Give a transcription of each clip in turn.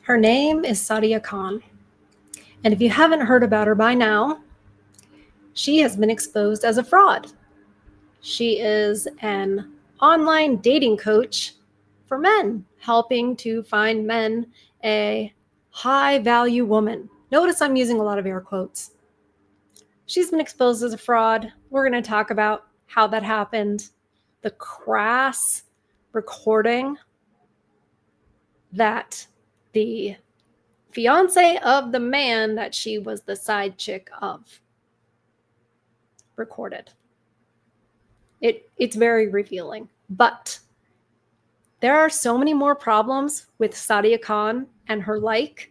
Her name is Sadia Khan. And if you haven't heard about her by now, she has been exposed as a fraud. She is an online dating coach for men, helping to find men a high-value woman. Notice I'm using a lot of air quotes. She's been exposed as a fraud. We're going to talk about how that happened, the crass recording that the fiance of the man that she was the side chick of recorded. It's very revealing. But there are so many more problems with Sadia Khan and her like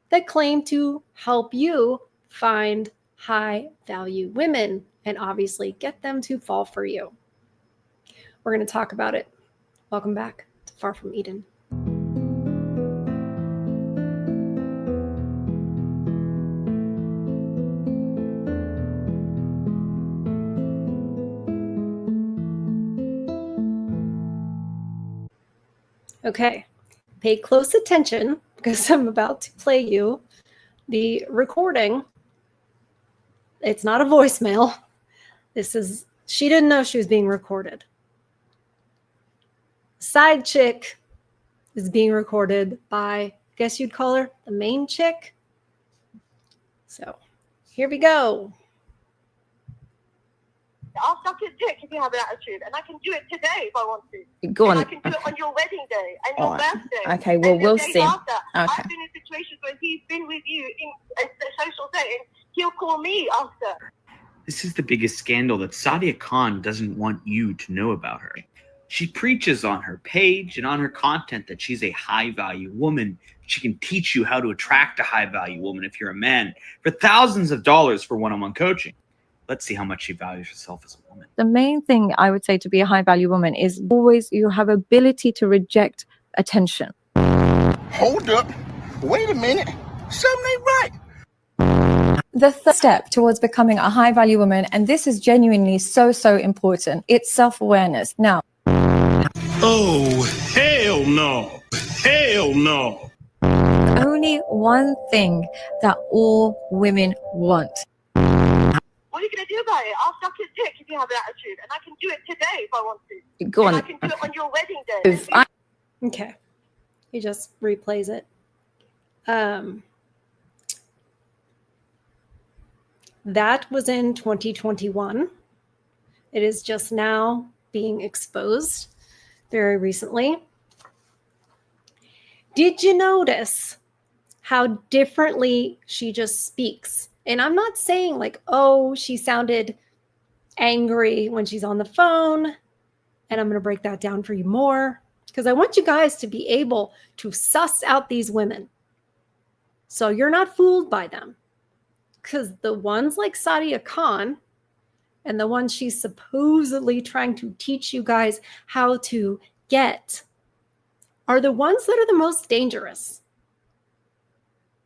that claim to help you find high-value women and obviously get them to fall for you. We're going to talk about it. Welcome back to Far From Eden. Okay, pay close attention because I'm about to play you the recording. It's not a voicemail. She didn't know she was being recorded. Side chick is being recorded by, I guess you'd call her the main chick. So here we go. I'll suck your dick if you have an attitude, and I can do it today if I want to. Go on. And I can do it on your wedding day and your birthday. Okay, well, we'll see. After. Okay. I've been in situations where he's been with you in a social setting. He'll call me after. This is the biggest scandal that Sadia Khan doesn't want you to know about her. She preaches on her page and on her content that she's a high-value woman. She can teach you how to attract a high-value woman if you're a man for thousands of dollars for one-on-one coaching. Let's see how much she values herself as a woman. The main thing I would say to be a high value woman is always you have ability to reject attention. Hold up. Wait a minute. Something ain't right. The third step towards becoming a high value woman, and this is genuinely so important, it's self-awareness. Now, Oh, hell no. Hell no. only one thing that all women want. What are you going to do about it? I'll suck your dick if you have an attitude, and I can do it today if I want to. Go on. And I can do it on your wedding day. Okay. He just replays it. That was in 2021. It is just now being exposed very recently. Did you notice how differently she just speaks? And I'm not saying like, oh, she sounded angry when she's on the phone. And I'm going to break that down for you more because I want you guys to be able to suss out these women so you're not fooled by them. Because the ones like Sadia Khan and the ones she's supposedly trying to teach you guys how to get are the ones that are the most dangerous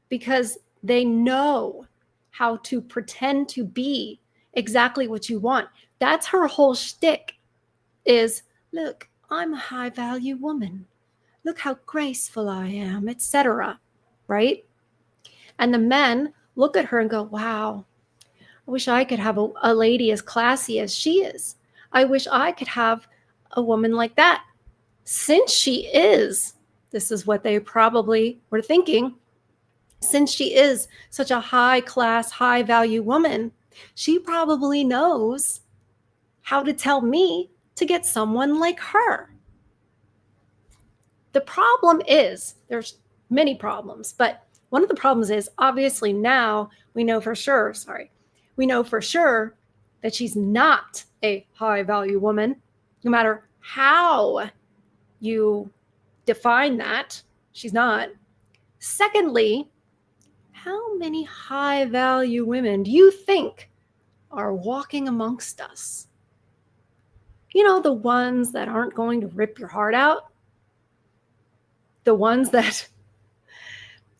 because they know how to pretend to be exactly what you want. That's her whole shtick is, look, I'm a high-value woman. Look how graceful I am, etc. Right? And the men look at her and go, wow, I wish I could have a lady as classy as she is. I wish I could have a woman like that. Since she is, this is what they probably were thinking, since she is such a high-class, high-value woman, she probably knows how to tell me to get someone like her. The problem is, there's many problems, but one of the problems is obviously now we know for sure that she's not a high-value woman, no matter how you define that, she's not. Secondly, how many high-value women do you think are walking amongst us? You know, the ones that aren't going to rip your heart out? The ones that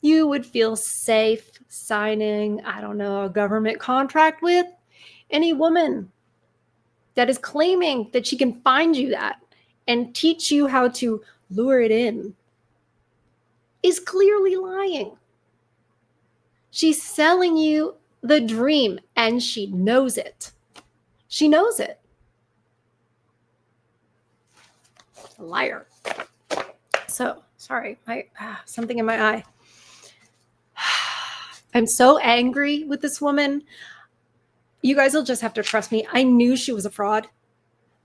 you would feel safe signing, I don't know, a government contract with? Any woman that is claiming that she can find you that and teach you how to lure it in. is clearly lying. She's selling you the dream, and she knows it. She knows it. A liar. So, sorry, something in my eye. I'm so angry with this woman. You guys will just have to trust me. I knew she was a fraud.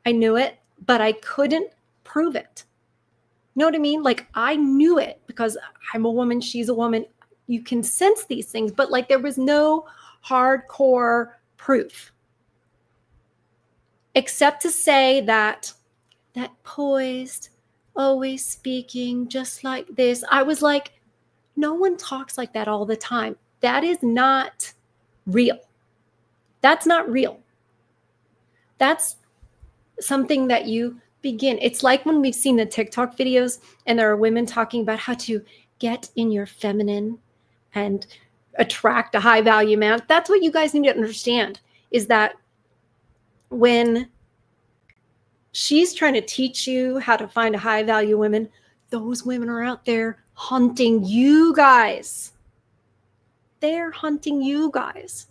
I knew it, but I couldn't prove it. You know what I mean? Like, I knew it because I'm a woman, she's a woman. You can sense these things, but like there was no hardcore proof. Except to say that poised, always speaking just like this. I was like, no one talks like that all the time. That is not real. That's not real. That's something that you begin. It's like when we've seen the TikTok videos and there are women talking about how to get in your feminine and attract a high value man. That's what you guys need to understand, is that when she's trying to teach you how to find a high value woman, those women are out there hunting you guys. They're hunting you guys.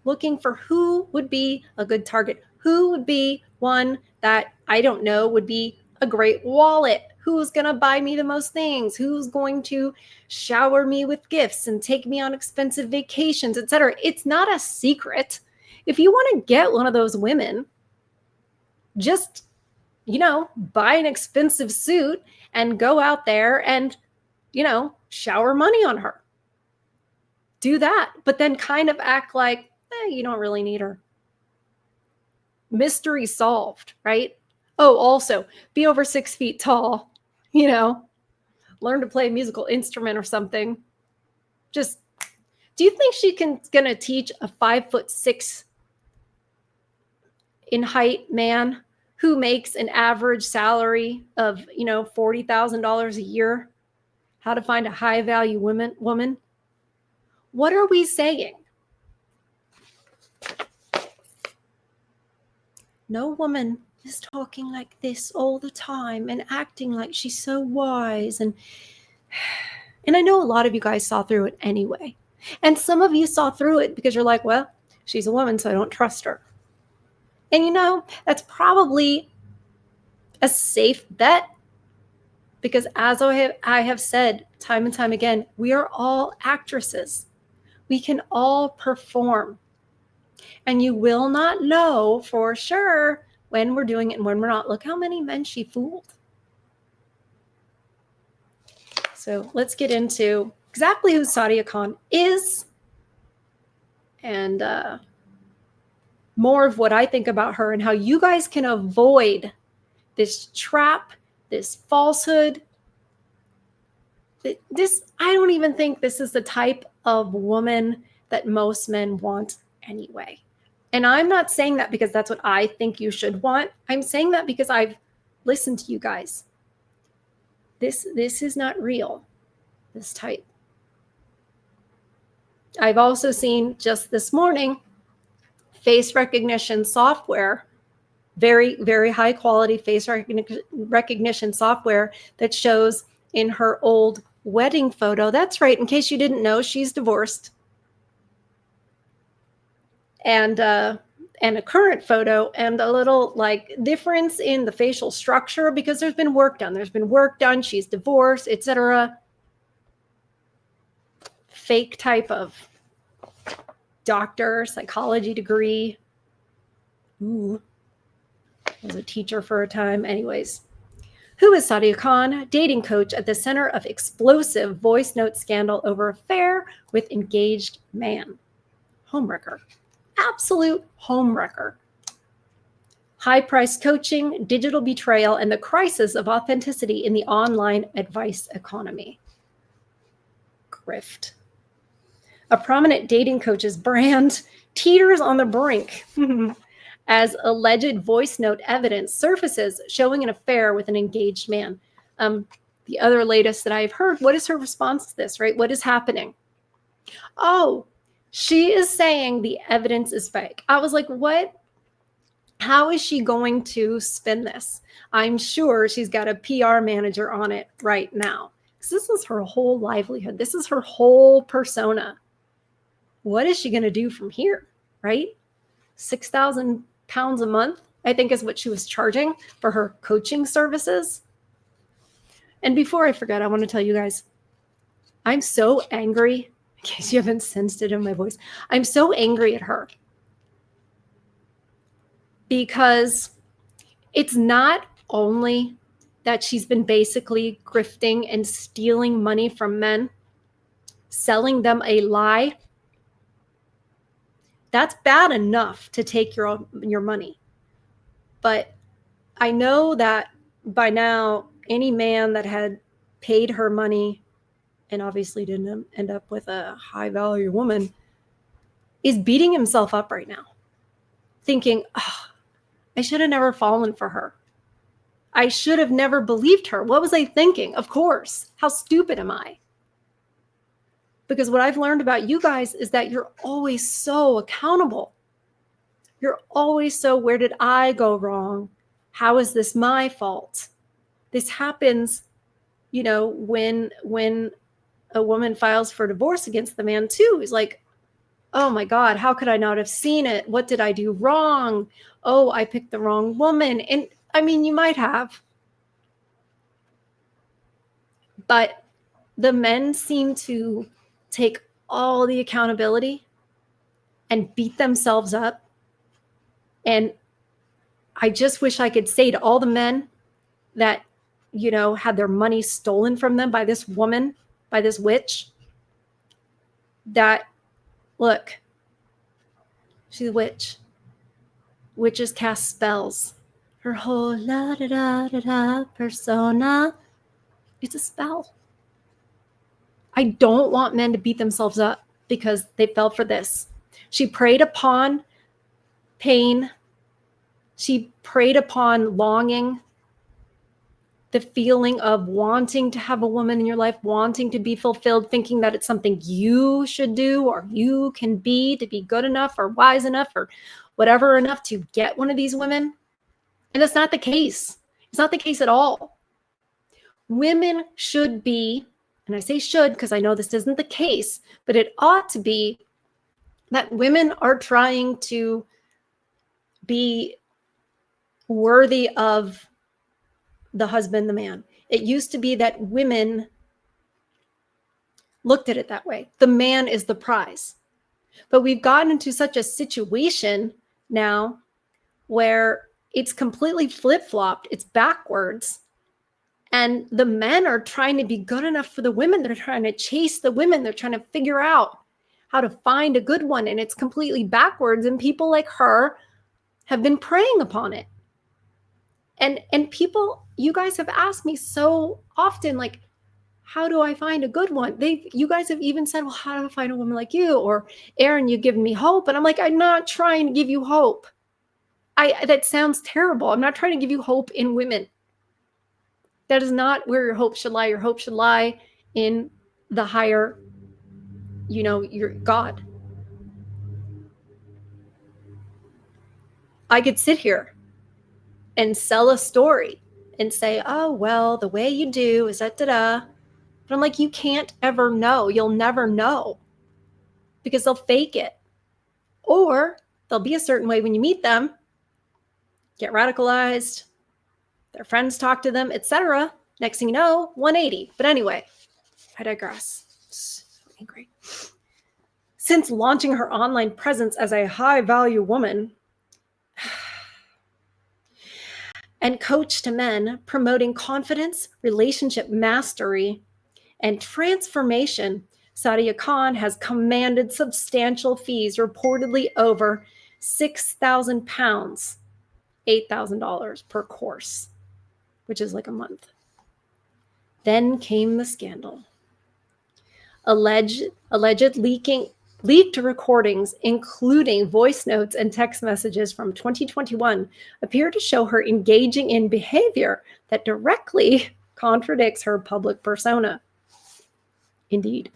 Looking for who would be a good target. Who would be one that, I don't know, would be a great wallet? Who's going to buy me the most things? Who's going to shower me with gifts and take me on expensive vacations, etc.? It's not a secret. If you want to get one of those women, just, buy an expensive suit and go out there and, shower money on her. Do that, but then kind of act like, you don't really need her. Mystery solved, right? Oh, also, be over 6 feet tall, learn to play a musical instrument or something. Just, do you think gonna teach a 5'6" in height man who makes an average salary of, $40,000 a year how to find a high value woman? What are we saying? No woman is talking like this all the time and acting like she's so wise. And I know a lot of you guys saw through it anyway. And some of you saw through it because you're like, well, she's a woman, so I don't trust her. And that's probably a safe bet, because as I have said time and time again, we are all actresses. We can all perform. And you will not know for sure when we're doing it and when we're not. Look how many men she fooled. So let's get into exactly who Sadia Khan is and more of what I think about her and how you guys can avoid this trap, this falsehood. I don't even think this is the type of woman that most men want anyway. And I'm not saying that because that's what I think you should want. I'm saying that because I've listened to you guys. This is not real, this type. I've also seen just this morning face recognition software, very, very high quality face recognition software that shows in her old wedding photo. That's right. In case you didn't know, she's divorced. And a current photo, and a little difference in the facial structure because there's been work done. She's divorced, etc. Fake type of doctor, psychology degree. Ooh, was a teacher for a time. Anyways, who is Sadia Khan? Dating coach at the center of explosive voice note scandal over affair with engaged man. Homewrecker. Absolute homewrecker. High-priced coaching, digital betrayal, and the crisis of authenticity in the online advice economy. Grift. A prominent dating coach's brand teeters on the brink as alleged voice note evidence surfaces showing an affair with an engaged man. The other latest that I've heard, what is her response to this, right? What is happening? Oh, she is saying the evidence is fake. I was like, what? How is she going to spin this? I'm sure she's got a PR manager on it right now. Because this is her whole livelihood. This is her whole persona. What is she going to do from here, right? 6,000 pounds a month, I think is what she was charging for her coaching services. And before I forget, I want to tell you guys, I'm so angry, in case you haven't sensed it in my voice, I'm so angry at her. Because it's not only that she's been basically grifting and stealing money from men, selling them a lie. That's bad enough to take your money. But I know that by now, any man that had paid her money and obviously didn't end up with a high value woman is beating himself up right now, thinking, oh, I should have never fallen for her. I should have never believed her. What was I thinking? Of course. How stupid am I? Because what I've learned about you guys is that you're always so accountable. You're always so, where did I go wrong? How is this my fault? This happens, you know, when a woman files for divorce against the man too. He's like, oh my God, how could I not have seen it? What did I do wrong? Oh, I picked the wrong woman. And I mean, you might have. But the men seem to take all the accountability and beat themselves up. And I just wish I could say to all the men that, you know, had their money stolen from them by this woman, by this witch, that, look, she's a witch. Witches cast spells. Her whole la-da-da-da-da persona, it's a spell. I don't want men to beat themselves up because they fell for this. She preyed upon pain. She preyed upon longing, the feeling of wanting to have a woman in your life, wanting to be fulfilled, thinking that it's something you should do or you can be to be good enough or wise enough or whatever enough to get one of these women. And that's not the case. It's not the case at all. Women should be, and I say should because I know this isn't the case, but it ought to be that women are trying to be worthy of the husband, the man. It used to be that women looked at it that way. The man is the prize. But we've gotten into such a situation now where it's completely flip-flopped. It's backwards. And the men are trying to be good enough for the women. They're trying to chase the women. They're trying to figure out how to find a good one. And it's completely backwards. And people like her have been preying upon it. And people, you guys have asked me so often, like, how do I find a good one? You guys have even said, well, how do I find a woman like you? Or Aaron, you've given me hope. And I'm like, I'm not trying to give you hope. That sounds terrible. I'm not trying to give you hope in women. That is not where your hope should lie. Your hope should lie in the higher, you know, your God. I could sit here and sell a story and say, oh, well, the way you do is da-da-da. But I'm like, you can't ever know. You'll never know because they'll fake it. Or they'll be a certain way when you meet them, get radicalized, their friends talk to them, etc. Next thing you know, 180. But anyway, I digress. So angry. Since launching her online presence as a high-value woman and coach to men, promoting confidence, relationship mastery, and transformation, Sadia Khan has commanded substantial fees, reportedly over 6,000 pounds, $8,000 per course, which is like a month. Then came the scandal. Alleged leaked recordings, including voice notes and text messages from 2021, appear to show her engaging in behavior that directly contradicts her public persona. Indeed.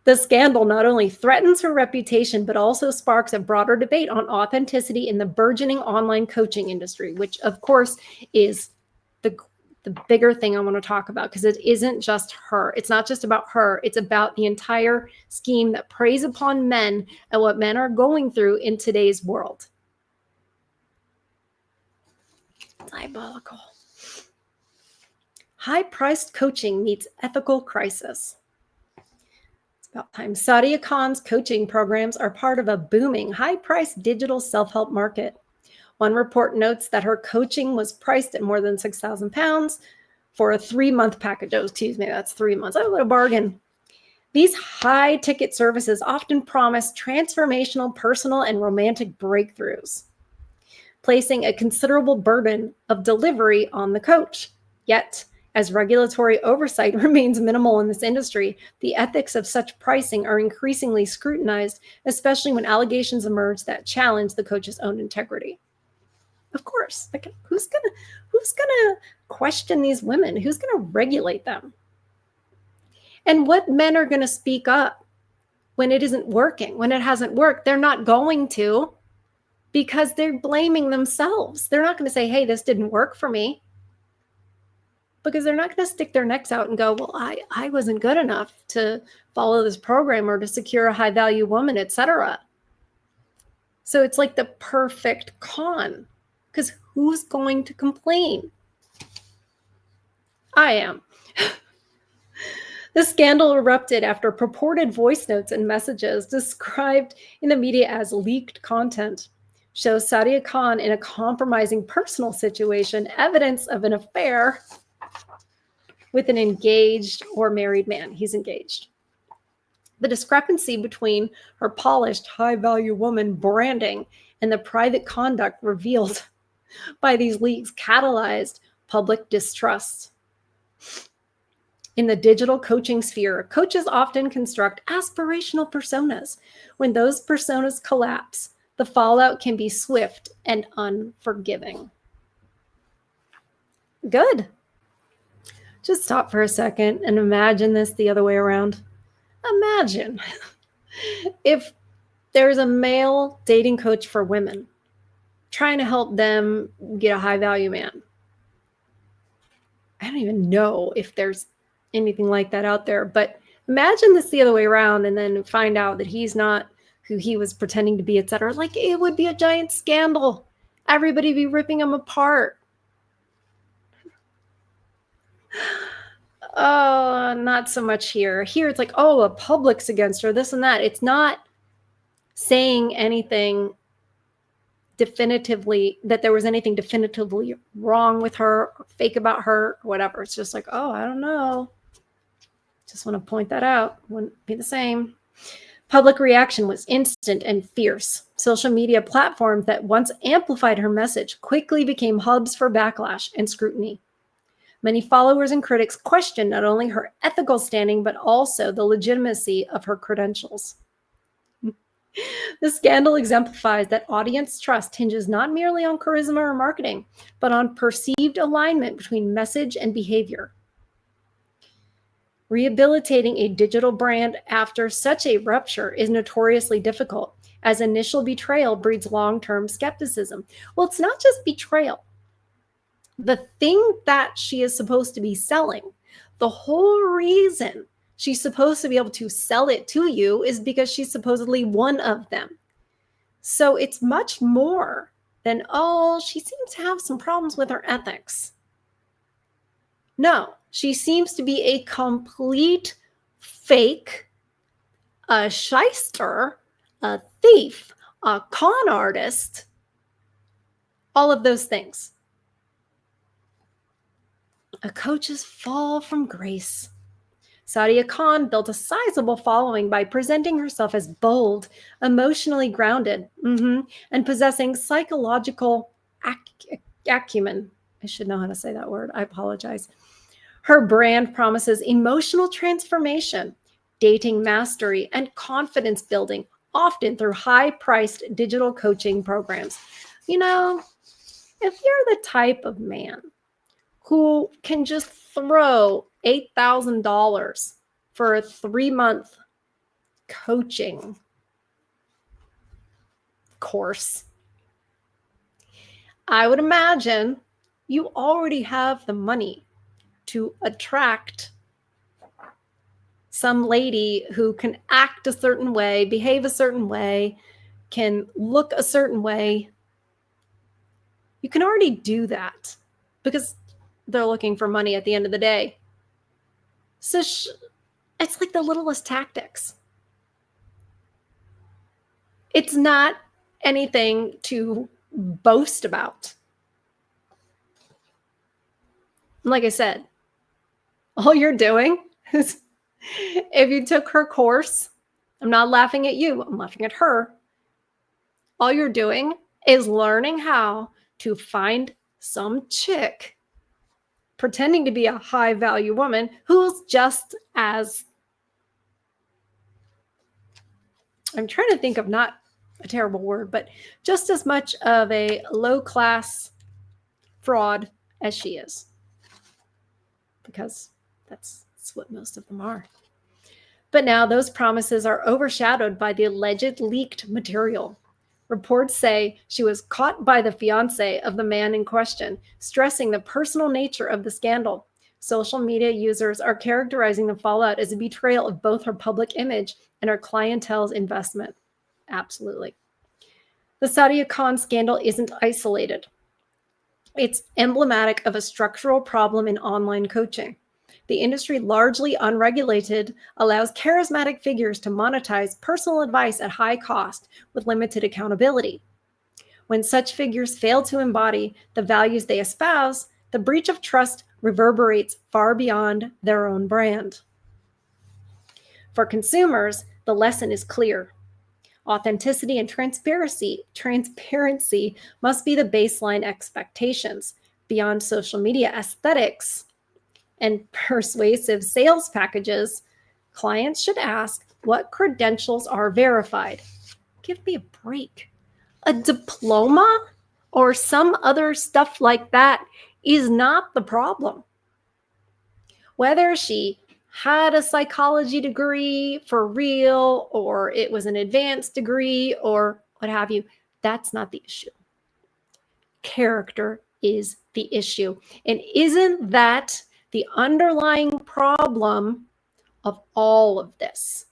The scandal not only threatens her reputation, but also sparks a broader debate on authenticity in the burgeoning online coaching industry, which, of course, is the bigger thing I want to talk about, because it isn't just her. It's not just about her. It's about the entire scheme that preys upon men and what men are going through in today's world. Diabolical. High-priced coaching meets ethical crisis. About time. Sadia Khan's coaching programs are part of a booming, high-priced digital self-help market. One report notes that her coaching was priced at more than £6,000 for a 3-month package. Oh, excuse me, that's 3 months. Oh, what a bargain. These high-ticket services often promise transformational personal and romantic breakthroughs, placing a considerable burden of delivery on the coach. Yet, as regulatory oversight remains minimal in this industry, the ethics of such pricing are increasingly scrutinized, especially when allegations emerge that challenge the coach's own integrity. Of course, like, who's gonna question these women? Who's gonna regulate them? And what men are gonna speak up when it isn't working, when it hasn't worked? They're not going to, because they're blaming themselves. They're not gonna say, hey, this didn't work for me. Because they're not going to stick their necks out and go, well, I wasn't good enough to follow this program or to secure a high-value woman, etc. So it's like the perfect con, because who's going to complain? I am. The scandal erupted after purported voice notes and messages described in the media as leaked content shows Sadia Khan in a compromising personal situation, evidence of an affair with an engaged or married man. He's engaged. The discrepancy between her polished, high-value woman branding and the private conduct revealed by these leaks catalyzed public distrust. In the digital coaching sphere, coaches often construct aspirational personas. When those personas collapse, the fallout can be swift and unforgiving. Good. Just stop for a second and imagine this the other way around. Imagine if there's a male dating coach for women trying to help them get a high-value man. I don't even know if there's anything like that out there, but imagine this the other way around and then find out that he's not who he was pretending to be, etc. Like, it would be a giant scandal. Everybody be ripping him apart. Oh, not so much here. Here it's like, oh, a public's against her, this and that. It's not saying anything definitively, that there was anything definitively wrong with her, or fake about her, or whatever. It's just like, oh, I don't know. Just want to point that out. Wouldn't be the same. Public reaction was instant and fierce. Social media platforms that once amplified her message quickly became hubs for backlash and scrutiny. Many followers and critics questioned not only her ethical standing, but also the legitimacy of her credentials. The scandal exemplifies that audience trust hinges not merely on charisma or marketing, but on perceived alignment between message and behavior. Rehabilitating a digital brand after such a rupture is notoriously difficult, as initial betrayal breeds long-term skepticism. Well, it's not just betrayal. The thing that she is supposed to be selling, the whole reason she's supposed to be able to sell it to you is because she's supposedly one of them. So it's much more than, oh, she seems to have some problems with her ethics. No, she seems to be a complete fake, a shyster, a thief, a con artist, all of those things. A coach's fall from grace. Sadia Khan built a sizable following by presenting herself as bold, emotionally grounded, and possessing psychological acumen. I should know how to say that word. I apologize. Her brand promises emotional transformation, dating mastery, and confidence building, often through high-priced digital coaching programs. You know, if you're the type of man who can just throw $8,000 for a 3-month coaching course, I would imagine you already have the money to attract some lady who can act a certain way, behave a certain way, can look a certain way. You can already do that because they're looking for money at the end of the day. So it's like the littlest tactics. It's not anything to boast about. Like I said, all you're doing is, if you took her course, I'm not laughing at you, I'm laughing at her. All you're doing is learning how to find some chick pretending to be a high value woman who's just as, I'm trying to think of not a terrible word, but just as much of a low class fraud as she is. Because that's what most of them are. But now those promises are overshadowed by the alleged leaked material. Reports say she was caught by the fiancé of the man in question, stressing the personal nature of the scandal. Social media users are characterizing the fallout as a betrayal of both her public image and her clientele's investment. Absolutely. The Sadia Khan scandal isn't isolated. It's emblematic of a structural problem in online coaching. The industry, largely unregulated, allows charismatic figures to monetize personal advice at high cost with limited accountability. When such figures fail to embody the values they espouse, the breach of trust reverberates far beyond their own brand. For consumers, the lesson is clear. Authenticity and transparency must be the baseline expectations. Beyond social media aesthetics and persuasive sales packages, clients should ask what credentials are verified. Give me a break. A diploma or some other stuff like that is not the problem. Whether she had a psychology degree for real, or it was an advanced degree, or what have you, that's not the issue. Character is the issue. And isn't that the underlying problem of all of this?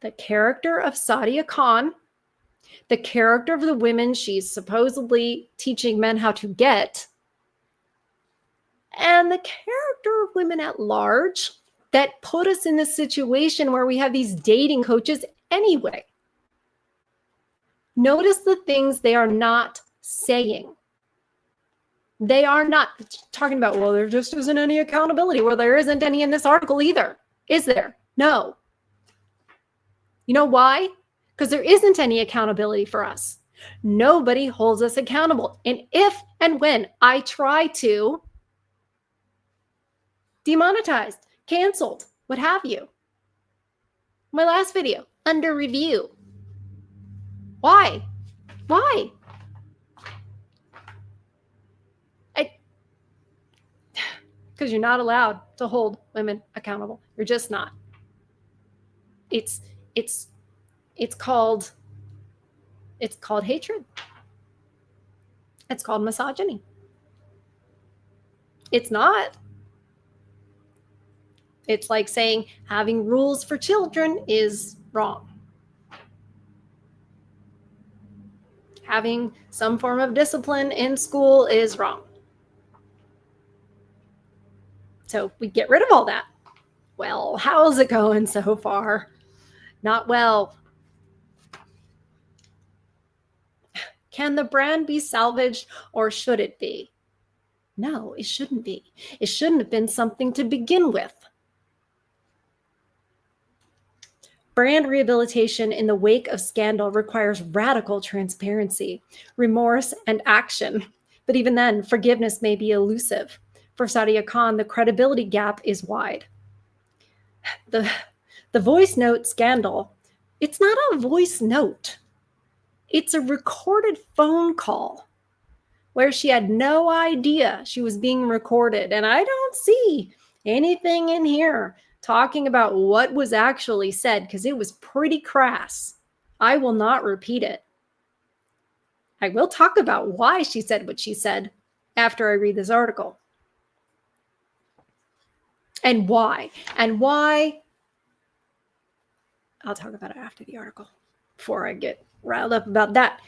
The character of Sadia Khan, the character of the women she's supposedly teaching men how to get, and the character of women at large that put us in this situation where we have these dating coaches anyway. Notice the things they are not saying. They are not talking about, well, there just isn't any accountability. Well, there isn't any in this article either. Is there? No. You know why? Because there isn't any accountability for us. Nobody holds us accountable. And if and when I try to, demonetized, canceled, what have you. My last video, under review. Why? Why? Because you're not allowed to hold women accountable. You're just not. It's called hatred. It's called misogyny. It's not. It's like saying having rules for children is wrong. Having some form of discipline in school is wrong. So we get rid of all that. Well, how's it going so far? Not well. Can the brand be salvaged, or should it be? No, it shouldn't be. It shouldn't have been something to begin with. Brand rehabilitation in the wake of scandal requires radical transparency, remorse, and action. But even then, forgiveness may be elusive. For Sadia Khan, the credibility gap is wide. The voice note scandal, it's not a voice note. It's a recorded phone call where she had no idea she was being recorded. And I don't see anything in here talking about what was actually said, because it was pretty crass. I will not repeat it. I will talk about why she said what she said after I read this article. And why. I'll talk about it after the article, before I get riled up about that.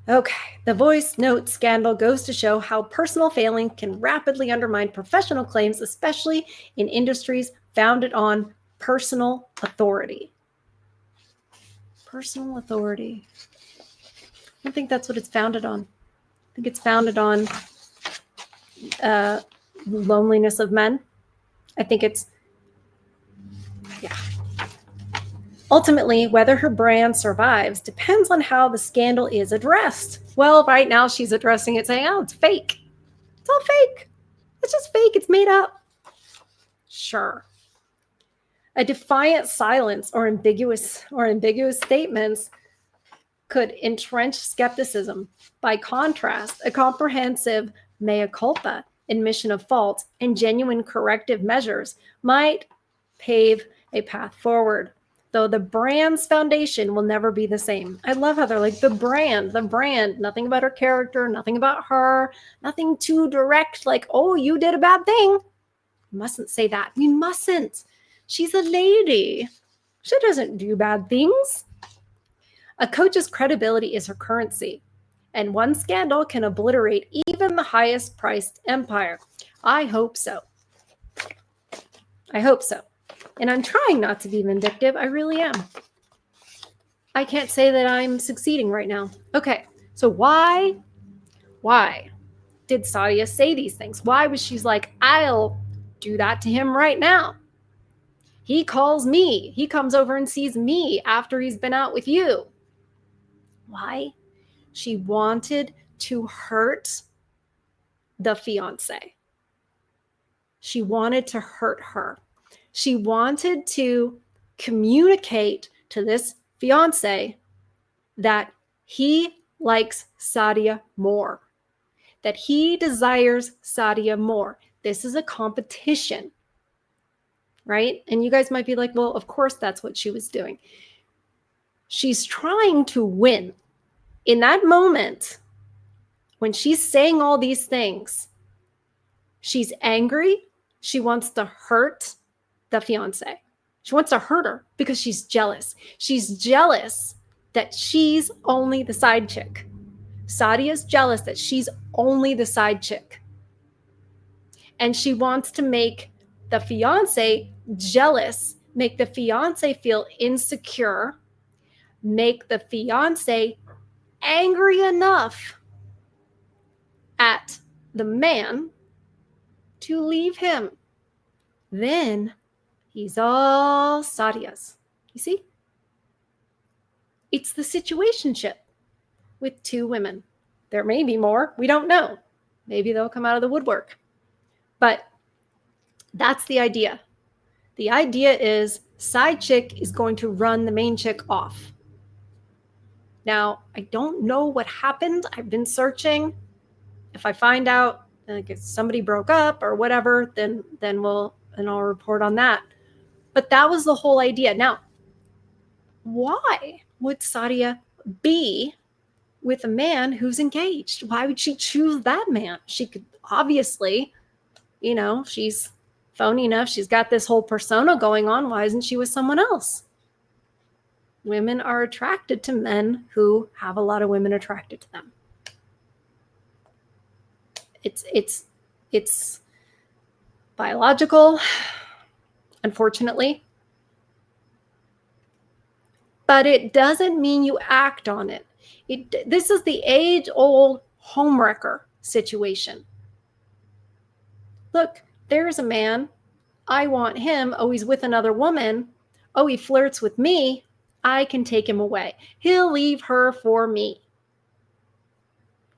Okay, the voice note scandal goes to show how personal failing can rapidly undermine professional claims, especially in industries founded on personal authority. Personal authority. I don't think that's what it's founded on. I think it's founded on loneliness of men. I think it's, yeah. Ultimately, whether her brand survives depends on how the scandal is addressed. Well, right now she's addressing it saying, oh, it's fake. It's all fake. It's just fake. It's made up. Sure. A defiant silence or ambiguous statements could entrench skepticism. By contrast, a comprehensive mea culpa, admission of fault, and genuine corrective measures might pave a path forward. Though the brand's foundation will never be the same. I love how they're like, the brand, nothing about her character, nothing about her, nothing too direct, like, oh, you did a bad thing. You mustn't say that. We mustn't. She's a lady. She doesn't do bad things. A coach's credibility is her currency, and one scandal can obliterate even the highest priced empire. I hope so. I hope so. And I'm trying not to be vindictive. I really am. I can't say that I'm succeeding right now. Okay, so why did Sadia say these things? Why was she like, I'll do that to him right now? He calls me. He comes over and sees me after he's been out with you. Why? She wanted to hurt the fiance. She wanted to hurt her. She wanted to communicate to this fiance that he likes Sadia more, that he desires Sadia more. This is a competition, right? And you guys might be like, well, of course that's what she was doing. She's trying to win. In that moment, when she's saying all these things, she's angry. She wants to hurt the fiance. She wants to hurt her because she's jealous. She's jealous that she's only the side chick. Sadia's jealous that she's only the side chick. And she wants to make the fiance jealous, make the fiance feel insecure, make the fiance angry enough at the man to leave him. Then he's all Sadia's. You see? It's the situationship with two women. There may be more. We don't know. Maybe they'll come out of the woodwork. But that's the idea. The idea is side chick is going to run the main chick off. Now, I don't know what happened. I've been searching. If I find out like if somebody broke up or whatever, then I'll report on that. But that was the whole idea. Now, why would Sadia be with a man who's engaged? Why would she choose that man? She could obviously, she's phony enough. She's got this whole persona going on. Why isn't she with someone else? Women are attracted to men who have a lot of women attracted to them. It's biological, unfortunately. But it doesn't mean you act on it. This is the age-old homewrecker situation. Look, there's a man. I want him. Oh, he's with another woman. Oh, he flirts with me. I can take him away. He'll leave her for me.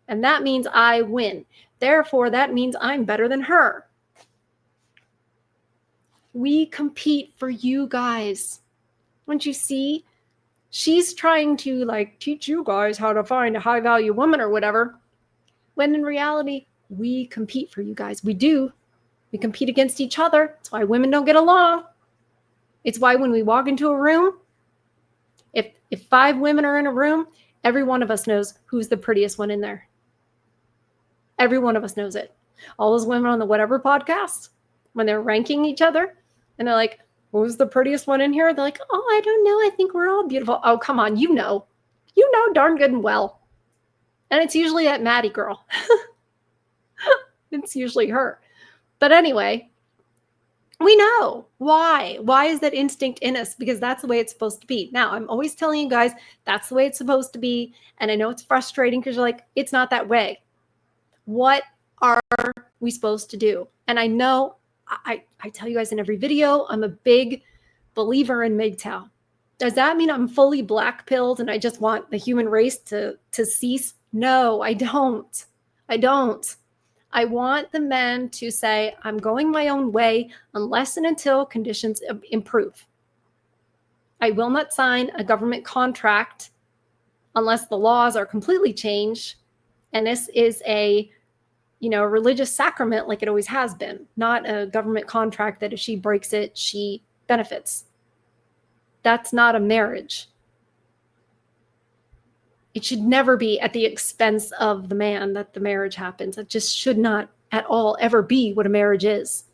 And that means I win. Therefore, that means I'm better than her. We compete for you guys. Don't you see? She's trying to teach you guys how to find a high value woman or whatever. When in reality, We compete for you guys. We do. We compete against each other. That's why women don't get along. It's why when we walk into a room, if 5 women are in a room, every one of us knows who's the prettiest one in there. Every one of us knows it. All those women on the whatever podcast, when they're ranking each other, and they're like, who's the prettiest one in here? They're like, oh, I don't know. I think we're all beautiful. Oh, come on. You know darn good and well. And it's usually that Maddie girl. It's usually her. But anyway, we know why. Why is that instinct in us? Because that's the way it's supposed to be. Now, I'm always telling you guys that's the way it's supposed to be. And I know it's frustrating because you're like, it's not that way. What are we supposed to do? And I know I tell you guys in every video, I'm a big believer in MGTOW. Does that mean I'm fully black-pilled and I just want the human race to cease? No, I don't. I want the men to say, I'm going my own way unless and until conditions improve. I will not sign a government contract unless the laws are completely changed. And this is a religious sacrament like it always has been, not a government contract that if she breaks it, she benefits. That's not a marriage. It should never be at the expense of the man that the marriage happens. It just should not at all ever be what a marriage is.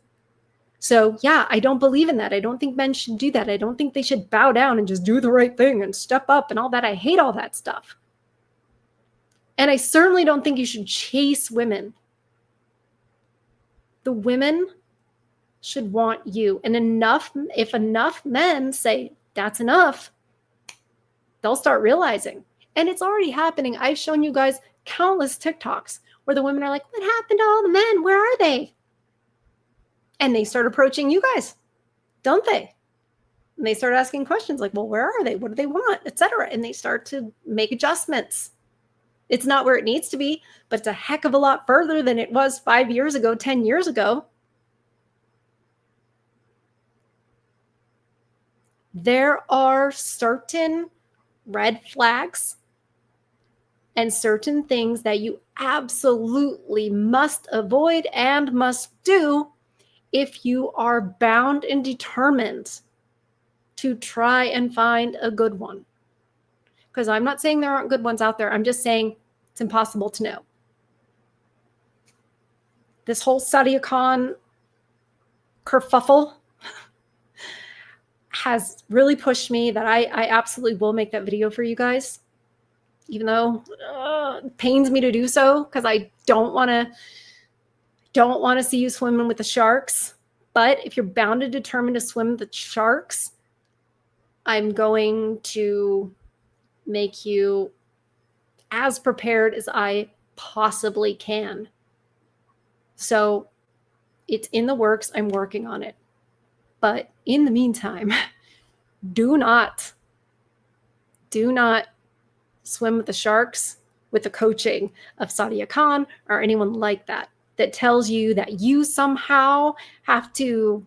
So yeah, I don't believe in that. I don't think men should do that. I don't think they should bow down and just do the right thing and step up and all that. I hate all that stuff. And I certainly don't think you should chase women. The women should want you. And if enough men say, that's enough, they'll start realizing. And it's already happening. I've shown you guys countless TikToks where the women are like, what happened to all the men? Where are they? And they start approaching you guys, don't they? And they start asking questions like, well, where are they? What do they want? Etc. And they start to make adjustments. It's not where it needs to be, but it's a heck of a lot further than it was 5 years ago, 10 years ago. There are certain red flags and certain things that you absolutely must avoid and must do if you are bound and determined to try and find a good one. Because I'm not saying there aren't good ones out there. I'm just saying it's impossible to know. This whole Sadia Khan kerfuffle has really pushed me that I absolutely will make that video for you guys, even though it pains me to do so because I don't want to see you swimming with the sharks. But if you're bound and determined to swim with the sharks, I'm going to make you as prepared as I possibly can. So it's in the works. I'm working on it. But in the meantime, do not swim with the sharks with the coaching of Sadia Khan or anyone like that tells you that you somehow have to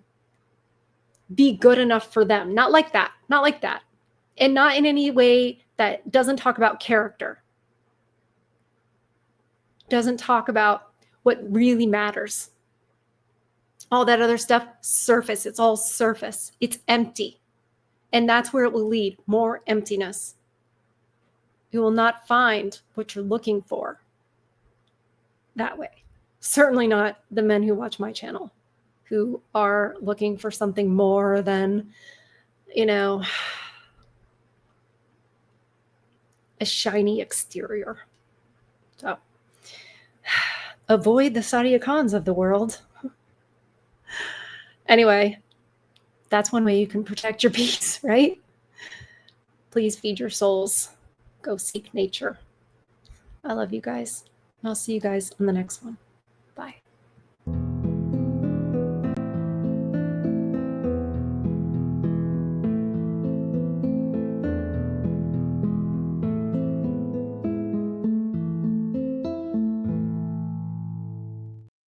be good enough for them. Not like that. And not in any way that doesn't talk about character. Doesn't talk about what really matters. All that other stuff, surface. It's all surface. It's empty. And that's where it will lead. More emptiness. You will not find what you're looking for that way. Certainly not the men who watch my channel, who are looking for something more than, a shiny exterior. So avoid the Sadia Khans of the world. Anyway, that's one way you can protect your peace, right? Please feed your souls. Go seek nature. I love you guys. I'll see you guys on the next one. Bye.